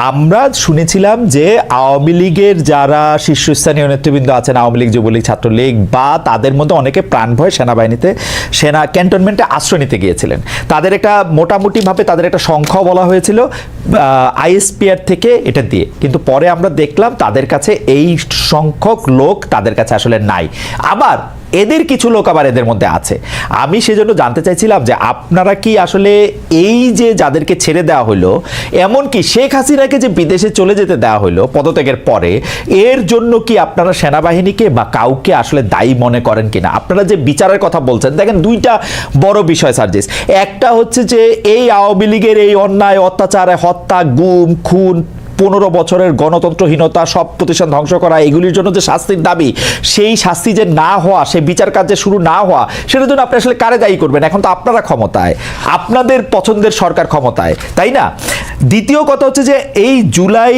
আমরা শুনেছিলাম যে আওয়ামী লীগের যারা শীর্ষস্থানীয় নেতৃবৃন্দ আছেন, আওয়ামী লীগ, যুবলীগ, ছাত্রলীগ বা তাদের মধ্যে অনেকে প্রাণ ভয় সেনাবাহিনীতে ক্যান্টনমেন্টে আশ্রয় নিতে গিয়েছিলেন। তাদের একটা মোটামুটিভাবে তাদের একটা সংখ্যাও বলা হয়েছিল আইএসপিআর থেকে এটা দিয়ে, কিন্তু পরে আমরা দেখলাম তাদের কাছে এই সংখ্যক লোক তাদের কাছে আসলে নাই। আবার এদের কিছু লোক আবার এদের মধ্যে আছে। আমি সেজন্য জানতে চাইছিলাম যে আপনারা কি আসলে এই যে যাদেরকে ছেড়ে দেওয়া হলো, এমনকি শেখ হাসিনাকে যে বিদেশে চলে যেতে দেওয়া হলো পদত্যাগের পরে, এর জন্য কি আপনারা সেনাবাহিনীকে বা কাউকে আসলে দায়ী মনে করেন কিনা? আপনারা যে বিচারের কথা বলছেন, দেখেন দুইটা বড় বিষয় সার্জিস। একটা হচ্ছে যে এই আওয়ামী লীগের এই অন্যায়, অত্যাচার, হত্যা, গুম, খুন, 15 বছরের গণতন্ত্রহীনতা, সব প্রতিষ্ঠান ধ্বংস করা, এগুলির জন্য যে শাস্তির দাবি, সেই শাস্তি যে না হওয়া, সেই বিচার কার্য শুরু না হওয়া, সেটার জন্য আপনি আসলে কারে দায়ী করবেন? এখন তো আপনারা ক্ষমতায়, আপনাদের পছন্দের সরকার ক্ষমতায়, তাই না? দ্বিতীয় কথা হচ্ছে যে এই জুলাই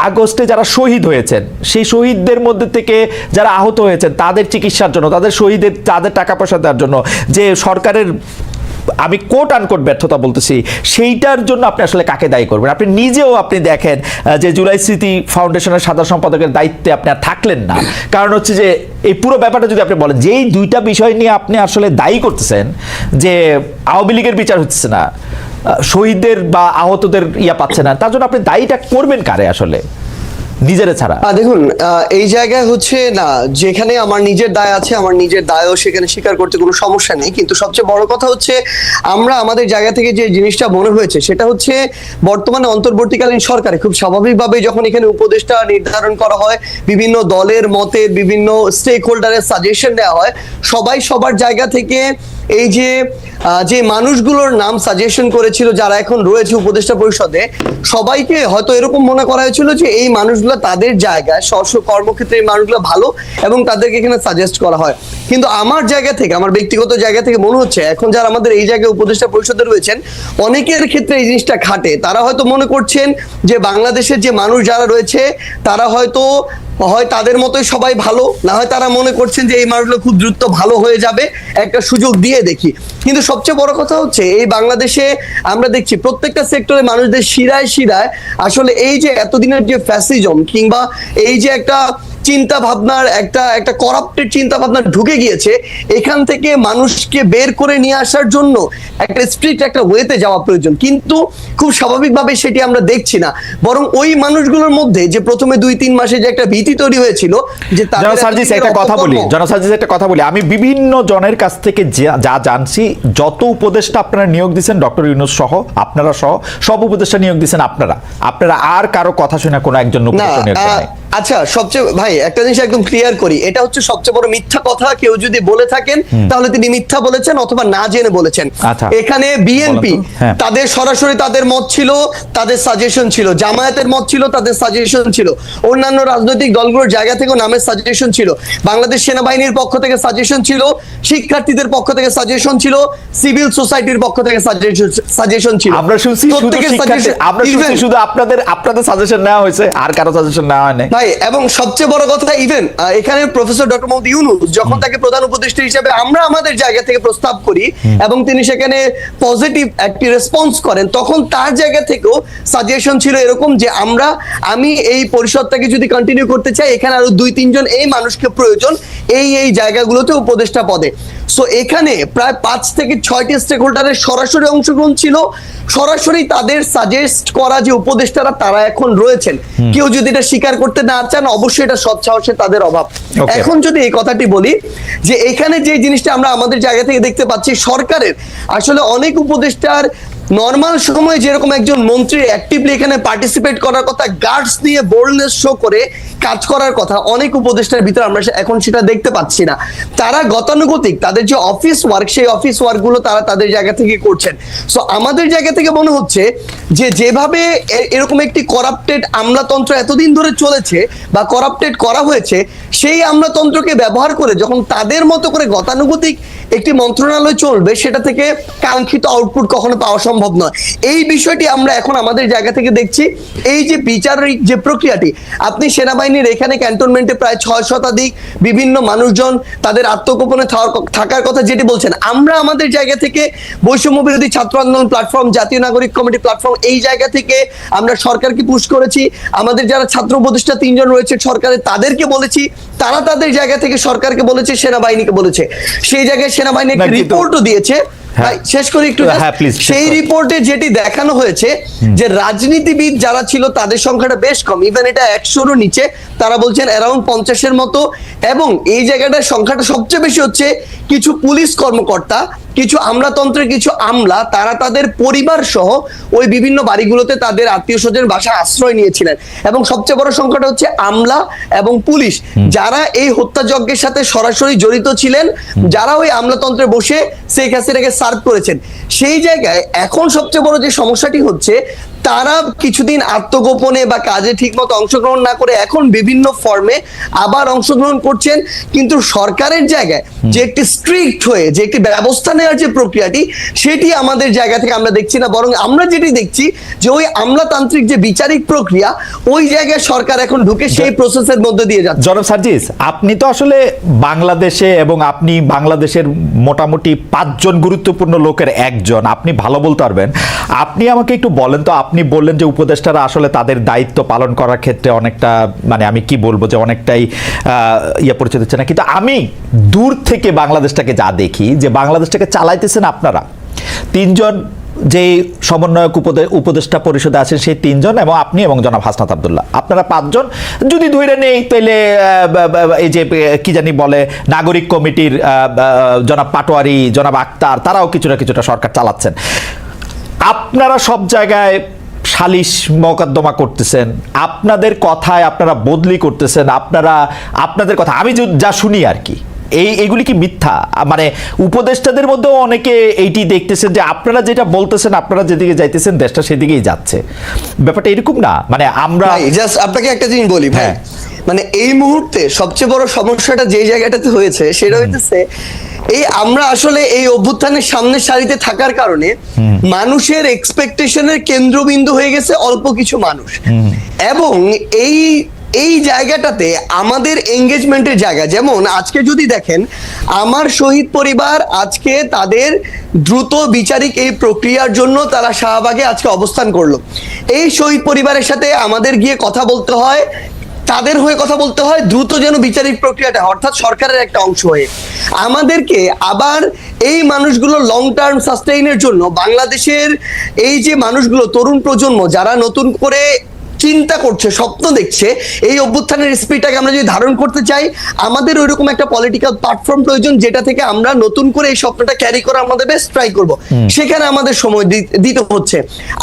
আগস্টে যারা শহীদ হয়েছেন, সেই শহীদদের মধ্যে থেকে যারা আহত হয়েছেন, তাদের চিকিৎসার জন্য, তাদের টাকা পয়সা দেওয়ার জন্য যে সরকারের, আমি কোট আনকোট ব্যর্থতা বলতেছি, সেইটার জন্য আপনি আসলে কাকে দায়ী করবেন? আপনি নিজেও আপনি দেখেন যে জুলাই স্মৃতি ফাউন্ডেশনের সাধারণ সম্পাদকের দায়িত্বে আপনি আর থাকলেন না। কারণ হচ্ছে যে এই পুরো ব্যাপারটা যদি আপনি বলেন, যেই দুইটা বিষয় নিয়ে আপনি আসলে দায়ী করতেছেন যে আওয়ামী লীগের বিচার হচ্ছে না, শহীদদের বা আহতদের পাচ্ছে না, তার জন্য আপনি দায়ীটা করবেন কারে আসলে, নিজের ছাড়া? দেখুন, এই জায়গায় হচ্ছে না, যেখানে আমার নিজের দায় আছে, আমার নিজের দায়ও সেখানে স্বীকার করতে কোনো সমস্যা নেই। কিন্তু সবচেয়ে বড় কথা হচ্ছে, আমরা আমাদের জায়গা থেকে যে জিনিসটা মনে হয়েছে সেটা হচ্ছে, বর্তমানে অন্তর্বর্তীকালীন সরকারে খুব স্বাভাবিকভাবে যখন এখানে উপদেষ্টা নির্ধারণ করা হয়, বিভিন্ন দলের মতের, বিভিন্ন স্টেক হোল্ডারের সাজেশন দেওয়া হয়, সবাই সবার জায়গা থেকে এই যে মানুষগুলোর নাম সাজেশন করেছিল যারা এখন রয়েছে উপদেষ্টা পরিষদে, সবাইকে হয়তো এরকম মনে করা হয়েছিল যে এই মানুষগুলো তাদের জায়গায় স্ব কর্মক্ষেত্রে এই মানুষগুলো ভালো এবং তাদেরকে এখানে সাজেস্ট করা হয়। কিন্তু আমার জায়গা থেকে, আমার ব্যক্তিগত জায়গা থেকে মনে হচ্ছে এখন যারা আমাদের এই জায়গায় উপদেষ্টা পরিষদে রয়েছেন, অনেকের ক্ষেত্রে এই জিনিসটা খাটে। তারা হয়তো মনে করছেন যে বাংলাদেশের যে মানুষ যারা রয়েছে তারা হয়তো হয় তাদের মতোই সবাই ভালো, না হয় তারা মনে করছেন যে এই মানুষগুলো খুব দ্রুত ভালো হয়ে যাবে, একটা সুযোগ দিয়ে দেখি। কিন্তু সবচেয়ে বড় কথা হচ্ছে, এই বাংলাদেশে আমরা দেখছি প্রত্যেকটা সেক্টরে মানুষদের শিরায় শিরায় আসলে এই যে এতদিনের যে ফ্যাসিজম কিংবা এই যে একটা চিন্তা ভাবনার একটা করাপ্টেড চিন্তা ভাবনা ঢুকে গিয়েছে, এখান থেকে মানুষকে বের করে নিয়ে আসার জন্য একটা স্ট্রিক্ট একটা ওয়েতে যাওয়া প্রয়োজন। কিন্তু খুব স্বাভাবিকভাবে সেটি আমরা দেখছি না, বরং ওই মানুষগুলোর মধ্যে যে প্রথমে 2-3 মাসে যে একটা ভীতি তৈরি হয়েছিল যে একটা কথা বলি, আমি বিভিন্ন জনের কাছ থেকে যা জানছি, যত উপদেষ্টা আপনারা নিয়োগ দিচ্ছেন, ডক্টর ইউনূস সহ, আপনারা সহ সব উপদেষ্টা নিয়োগ দিচ্ছেন আপনারা আর কারো কথা শুনে কোনো একজন উপদেষ্টা নিয়োগ করেন? আচ্ছা, সবচেয়ে ভাই একটা জিনিস একদম ক্লিয়ার করি, এটা হচ্ছে সবচেয়ে বড় মিথ্যা কথা। কেউ যদি বলে থাকেন তাহলে তিনি মিথ্যা বলেছেন অথবা না জেনে বলেছেন। এখানে বিএনপি তাদের সরাসরি তাদের মত ছিল, তাদের সাজেশন ছিল, জামায়াতের মত ছিল, তাদের সাজেশন ছিল, অন্যান্য রাজনৈতিক দলগুলোর জায়গা থেকে নামের সাজেশন ছিল, বাংলাদেশ সেনাবাহিনীর পক্ষ থেকে সাজেশন ছিল, শিক্ষার্থীদের পক্ষ থেকে সাজেশন ছিল, সিভিল সোসাইটির পক্ষ থেকে সাজেশন ছিল। আমরা শুনছি শুধু আপনাদের সাজেশন নেওয়া হয়েছে, আর কারো সাজেশন নেওয়া হয় না ভাই। এবং সবচেয়ে বড় কথা, ইভেন এখানে প্রফেসর ডক্টর মোহাম্মদ ইউনূস যখন তাকে প্রধান উপদেষ্টা হিসেবে আমরা আমাদের জায়গা থেকে প্রস্তাব করি এবং তিনি সেখানে পজিটিভ একটি রেসপন্স করেন, তখন তার জায়গা থেকেও সাজেশন ছিল এরকম যে আমি এই পরিষদটাকে যদি কন্টিনিউ করতে চাই, এখানে আরো 2-3 জন এই মানুষকে প্রয়োজন এই জায়গাগুলোতে উপদেষ্টা পদে। সো এখানে প্রায় 5 থেকে 6টি স্টেক হোল্ডারের সরাসরি অংশগ্রহণ ছিল, সরাসরি তাদের সাজেস্ট করা যে উপদেষ্টারা তারা এখন রয়েছেন। কেউ যদি এটা স্বীকার করতে না চান, অবশ্যই এটা সৎ সাহসে তাদের অভাব। এখন যদি এই কথাটি বলি যে এখানে যে জিনিসটা আমরা আমাদের জায়গা থেকে দেখতে পাচ্ছি, সরকারের আসলে অনেক উপদেষ্টার নর্মাল সময় যেরকম একজন মন্ত্রী অ্যাক্টিভলি এখানে পার্টিসিপেট করার কথা, গার্ডস নিয়ে বোল্ডনেস শো করে কাজ করার কথা, অনেক উপদেষ্টার ভিতরে আমরা এখন সেটা দেখতে পাচ্ছি না। তারা গতানুগতিক তাদের যে অফিস ওয়ার্ক, সেই অফিস ওয়ার্ক গুলো তারা তাদের জায়গা থেকে করছেন। সো আমাদের জায়গা থেকে মনে হচ্ছে যে যেভাবে এরকম একটি করাপ্টেড আমলাতন্ত্র এতদিন ধরে চলেছে বা করাপ্টেড করা হয়েছে, সেই আমলাতন্ত্রকে ব্যবহার করে যখন তাদের মতো করে গতানুগতিক একটি মন্ত্রণালয় চলবে সেটা থেকে কাঙ্ক্ষিত আউটপুট কখনো পাওয়া সম্ভব নয়। এই বিষয়টি আমরা এখন আমাদের জায়গা থেকে দেখছি। এই যে বিচারিক যে প্রক্রিয়াটি, আপনি সেনাবাহিনীর এখানে ক্যান্টনমেন্টে প্রায় 6 শতাধিক বিভিন্ন মানুষজন তাদের আত্মগোপনে থাকার কথা যেটি বলছেন, আমরা আমাদের জায়গা থেকে বৈষম্য বিরোধী ছাত্র আন্দোলন প্ল্যাটফর্ম, জাতীয় নাগরিক কমিটি প্ল্যাটফর্ম, এই জায়গা থেকে আমরা সরকারকে পুশ করেছি। আমাদের যারা ছাত্র উপদেষ্টা 3 জন রয়েছে সরকারের, তাদেরকে বলেছি, তারা তাদের জায়গা থেকে সরকারকে বলেছে, সেনাবাহিনীকে বলেছে। সেই জায়গায় সেনাবাহিনী একটা রিপোর্টও দিয়েছে। শেষ করি একটু। সেই রিপোর্টে যেটি দেখানো হয়েছে যে রাজনীতিবিদ যারা ছিল তাদের সংখ্যাটা বেশ কম, ইভেন এটা 100-রও নিচে, তারা বলছেন অ্যারাউন্ড 50-এর মতো। এবং এই জায়গাটার সংখ্যাটা সবচেয়ে বেশি হচ্ছে কিছু পুলিশ কর্মকর্তা, কিছু আমলাতন্ত্রের কিছু আমলা, তারা তাদের পরিবার সহ ওই বিভিন্ন বাড়িগুলোতে তাদের আত্মীয় স্বজন বাসায় আশ্রয় নিয়েছিলেন। এবং সবচেয়ে বড় সংখ্যাটা হচ্ছে আমলা এবং পুলিশ, যারা এই হত্যাযজ্ঞের সাথে সরাসরি জড়িত ছিলেন, যারা ওই আমলাতন্ত্রে বসে শেখ হাসিনাকে সার্ভ করেছেন। সেই জায়গায় এখন সবচেয়ে বড় যে সমস্যাটি হচ্ছে, তারা কিছুদিন আত্মগোপনে বা কাজে ঠিকমতো অংশগ্রহণ না করে এখন বিভিন্ন ফর্মে আবার অংশগ্রহণ করছেন। কিন্তু সরকারের জায়গায় যে একটি স্ট্রিক্ট হয়ে যে একটি ব্যবস্থা নেওয়ার যে প্রক্রিয়াটি, সেটি আমাদের জায়গা থেকে আমরা দেখছি না। বরং আমরা যেটি দেখছি যে ওই আমলাতান্ত্রিক যে বিচারিক প্রক্রিয়া, ওই জায়গায় সরকার এখন ঢুকে সেই প্রসেসের মধ্যে দিয়ে যাচ্ছে। জনাব সার্জিস, আপনি তো আসলে বাংলাদেশে এবং আপনি বাংলাদেশের মোটামুটি 5 জন গুরুত্বপূর্ণ লোকের একজন, আপনি ভালো বলতে পারবেন। আপনি আমাকে একটু বলেন তো, আপনি বললেন যে উপদেষ্টারা আসলে তাদের দায়িত্ব পালন করার ক্ষেত্রে অনেকটা, মানে আমি কি বলবো, যে অনেকটাই পরিচয় দিচ্ছে না। কিন্তু আমি দূর থেকে বাংলাদেশটাকে যা দেখি, যে বাংলাদেশটাকে চালাইতেছেন আপনারা 3 জন, যে সমন্বয়ক উপদেষ্টা পরিষদে আছেন সেই 3 জন, এবং আপনি এবং জনাব হাসনাত আব্দুল্লাহ, আপনারা 5 জন। যদি ধরে নেই তাহলে এই যে কি জানি বলে নাগরিক কমিটির জনাব পাটোয়ারি, জনাব আক্তার, তারাও কিছুটা সরকার চালাচ্ছেন। আপনারা সব জায়গায় সালিশ মোকদ্দমা করতেছেন, আপনাদের কথায় আপনারা বদলি করতেছেন, আপনাদের কথা আমি যা শুনি আর কি, এইগুলি কি মিথ্যা? মানে উপদেষ্টাদের মধ্যেও অনেকে এইটি দেখতেছেন যে আপনারা যেটা বলতেছেন, আপনারা যেদিকে যাইতেছেন দেশটা সেদিকেই যাচ্ছে। ব্যাপারটা এরকম না? মানে আমরা জাস্ট আপনাকে একটা জিনিস বলি ভাই, মানে এই মুহূর্তে সবচেয়ে বড় সমস্যাটা যে জায়গাটাতে হয়েছে সেটা হইতেছে এই আমরা আসলে এই অভ্যুত্থানের সামনের সারিতে থাকার কারণে মানুষের এক্সপেকটেশনের কেন্দ্রবিন্দু হয়ে গেছে অল্প কিছু মানুষ। এবং এই জায়গাটাতে আমাদের এঙ্গেজমেন্টের জায়গা, যেমন আজকে যদি দেখেন আমার শহীদ পরিবার আজকে তাদের দ্রুত বিচারিক এই প্রক্রিয়ার জন্য তারা শাহবাগে আজকে অবস্থান করলো। এই শহীদ পরিবারের সাথে আমাদের গিয়ে কথা বলতে হয়, তাদের হয়ে কথা বলতে হয় দ্রুত যেন বিচারিক প্রক্রিয়াটা, অর্থাৎ সরকারের একটা অংশ হয়ে আমাদেরকে আবার এই মানুষগুলো লং টার্ম সাস্টেইনের জন্য বাংলাদেশের এই যে মানুষগুলো তরুণ প্রজন্ম যারা নতুন করে চিন্তা করছে, স্বপ্ন দেখছে, এই অভ্যুত্থানের স্পিডটাকে আমরা যদি ধারণ করতে চাই, আমাদের ওইরকম একটা পলিটিক্যাল প্ল্যাটফর্ম প্রয়োজন যেটা থেকে আমরা নতুন করে এই স্বপ্নটা ক্যারি করা আমাদের বেস্ট ট্রাই করব। সেখানে আমাদের সময় দিতে হচ্ছে।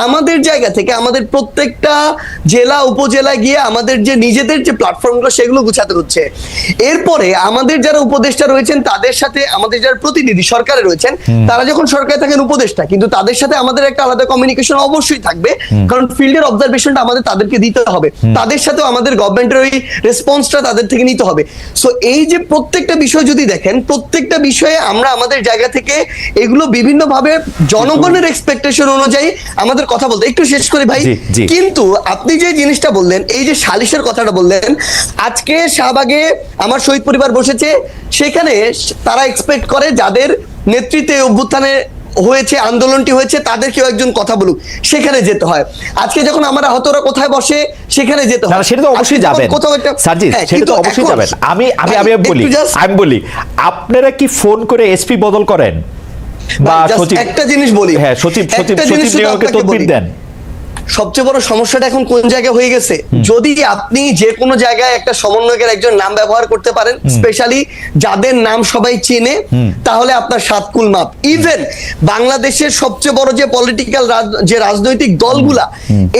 আমাদের জায়গা থেকে আমাদের প্রত্যেকটা জেলা উপজেলায় গিয়ে আমাদের যে নিজেদের যে প্ল্যাটফর্মগুলো সেগুলো গুছাতে হচ্ছে। এরপরে আমাদের যারা উপদেষ্টা রয়েছেন তাদের সাথে আমাদের যারা প্রতিনিধি সরকারে রয়েছেন, তারা যখন সরকারে থাকেন উপদেষ্টা, কিন্তু তাদের সাথে আমাদের একটা আলাদা কমিউনিকেশন অবশ্যই থাকবে, কারণ ফিল্ডের অবজারভেশনটা আমাদের তাদেরকে দিতে হবে, তাদের সাথেও আমাদের গভর্নমেন্টের ওই রেসপন্সটা তাদের থেকে নিতে হবে। সো এই যে প্রত্যেকটা বিষয় যদি দেখেন, প্রত্যেকটা বিষয়ে আমরা আমাদের জায়গা থেকে এগুলো বিভিন্ন ভাবে জনগণের এক্সপেকটেশন অনুযায়ী আমাদের কথা বলতে। একটু শেষ করি ভাই, কিন্তু আপনি যে জিনিসটা বললেন, এই যে সালিশের কথাটা বললেন, আজকে শাহবাগে আমার শহীদ পরিবার বসেছে, সেখানে তারা এক্সপেক্ট করে যাদের নেতৃত্বে অভ্যুত্থানে হয়েছে, আন্দোলনটি হয়েছে, তাদের কেউ একজন কথা বলুক, সেখানে যেতে হয়। আজকে যখন আমার আহতরা কোথায় বসে সেখানে যেতে হয়, সেটা তো অবশ্যই যাবেন সার্জিস, সেটা তো অবশ্যই যাবেন। আমি বলি আপনারা কি ফোন করে এসপি বদল করেন বা সচিব? একটা জিনিস বলি, হ্যাঁ, সচিব নিয়োগকে তদবির দেন। সবচেয়ে বড় সমস্যাটা এখন কোন জায়গায় হয়ে গেছে, যদি আপনি যে কোনো জায়গায় একটা সমন্বয়কের একজন নাম ব্যবহার করতে পারেন, স্পেশালি যাদের নাম সবাই চেনে, তাহলে আপনার সাতকুল মাপ। ইভেন বাংলাদেশের সবচেয়ে বড় যে পলিটিক্যাল যে রাজনৈতিক দলগুলা,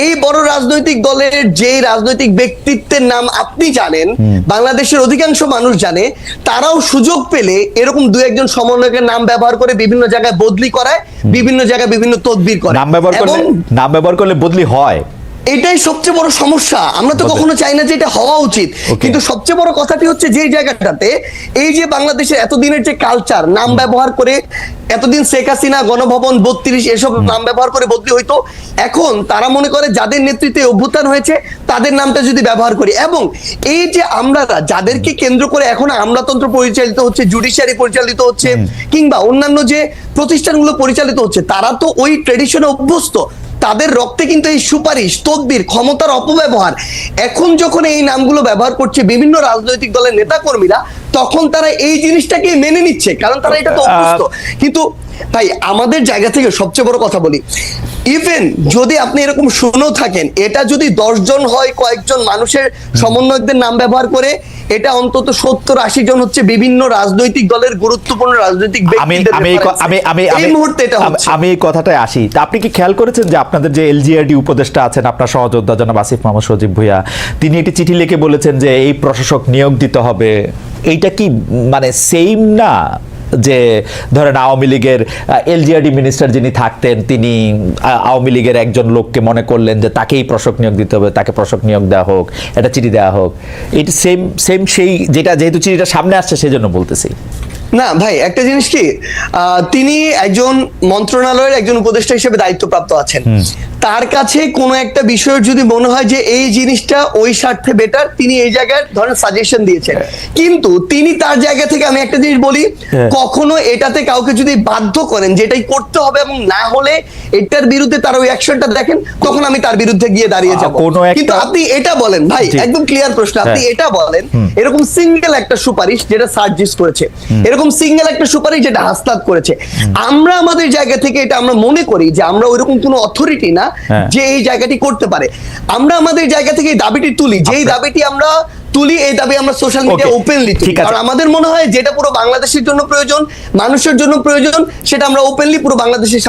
এই বড় রাজনৈতিক দলের যে রাজনৈতিক ব্যক্তিত্বের নাম আপনি জানেন, বাংলাদেশের অধিকাংশ মানুষ জানে, তারাও সুযোগ পেলে এরকম দু একজন সমন্বয়কের নাম ব্যবহার করে বিভিন্ন জায়গায় বদলি করায়, বিভিন্ন জায়গায় বিভিন্ন তদবির করে। নাম ব্যবহার করলে বদলি হয়। এটাই সবচেয়ে বড় সমস্যা। আমরা তো কখনো চাই না যে এটা হওয়া উচিত, কিন্তু সবচেয়ে বড় কথাটি হচ্ছে যে জায়গাটাতে এই যে বাংলাদেশের এতদিনের যে কালচার, নাম ব্যবহার করে এতদিন শেখ হাসিনা, গণভবন 32 এসব নাম ব্যবহার করে বদলি হইতো, এখন তারা মনে করে যাদের নেতৃত্বে অভ্যুত্থান হয়েছে তাদের নামটা যদি ব্যবহার করি, এবং এই যে আমরা যাদেরকে কেন্দ্র করে এখন আমলাতন্ত্র পরিচালিত হচ্ছে, জুডিশিয়ারি পরিচালিত হচ্ছে, কিংবা অন্যান্য যে প্রতিষ্ঠানগুলো পরিচালিত হচ্ছে, তারা তো ওই ট্রেডিশনে অভ্যস্ত। তাদের রক্তে কিন্তু এই সুপারিশ, তদবির, ক্ষমতার অপব্যবহার, এখন যখন এই নামগুলো ব্যবহার করছে বিভিন্ন রাজনৈতিক দলের নেতাকর্মীরা, তখন তারা এই জিনিসটাকে মেনে নিচ্ছে, কারণ তারা এটা তো অভ্যস্ত। কিন্তু ভাই আমাদের জায়গা থেকে সবচেয়ে বড় কথা বলি, ইভেন যদি আপনি এরকম শুনেও থাকেন, এটা যদি 10 জন হয়, কয়েকজন মানুষের সমন্বয়কদের নাম ব্যবহার করে, এটা অন্তত 70-80 জন হচ্ছে বিভিন্ন রাজনৈতিক দলের গুরুত্বপূর্ণ রাজনৈতিক ব্যক্তিদের এই মুহূর্তে এটা হচ্ছে। আমি এই কথাটায় আসি। তা আপনি কি খেয়াল করেছেন যে আপনাদের যে এলজিআরডি উপদেষ্টা আছেন, আপনার সহযোদ্ধা জনাব আসিফ মোহাম্মদ সজীব ভুঁইয়া, তিনি একটি চিঠি লিখে বলেছেন যে এই প্রশাসক নিয়োগ দিতে হবে। এইটা কি মানে সেম না যে ধরেন আওয়ামী লীগের এলজিআরডি মিনিস্টার যিনি থাকতেন, তিনি আওয়ামী লীগের একজন লোককে মনে করলেন যে তাকেই প্রশাসক নিয়োগ দিতে হবে, তাকে প্রশাসক নিয়োগ দেওয়া হোক, এটা চিঠি দেওয়া হোক। এটি সেম সেম সেই যেটা, যেহেতু চিঠিটা সামনে আসছে সেজন্য বলতেছি। না ভাই, একটা জিনিস কি, তিনি একজন মন্ত্রণালয়ের একজন উপদেষ্টা হিসেবে দায়িত্বপ্রাপ্ত আছেন, তার কাছে কোনো একটা বিষয়ের যদি মনে হয় যে এই জিনিসটা ওই স্বার্থে বেটার, তিনি এই জায়গায় ধরেন সাজেশন দিয়েছেন, কিন্তু তিনি তার জায়গা থেকে, আমি একটা জিনিস বলি, কখনো এটাতে কাউকে যদি বাধ্য করেন যে এটাই করতে হবে এবং না হলে এটার বিরুদ্ধে তার ওই অ্যাকশনটা দেখেন, তখন আমি তার বিরুদ্ধে গিয়ে দাঁড়িয়ে যাব। কিন্তু আপনি এটা বলেন ভাই, একদম ক্লিয়ার প্রশ্ন, আপনি এটা বলেন এরকম সিঙ্গেল একটা সুপারিশ যেটা সার্জিস করেছে, এরকম সিঙ্গেল একটা সুপারিশ যেটা হাসনাত করেছে, আমরা আমাদের জায়গা থেকে এটা আমরা মনে করি যে আমরা ওইরকম কোনো অথরিটি না যে এই জায়গাটি করতে পারে। আমরা আমাদের জায়গা থেকে এই দাবিটি তুলি, যেই দাবিটি আমরা তুলি, এই দাবি আমরা সোশ্যাল মিডিয়া ওপেনলি তুলি, কারণ আমাদের মনে হয় যেটা পুরো বাংলাদেশের জন্য প্রয়োজন, মানুষের জন্য প্রয়োজন, সেটা আমরা ওপেনলি পুরো বাংলাদেশের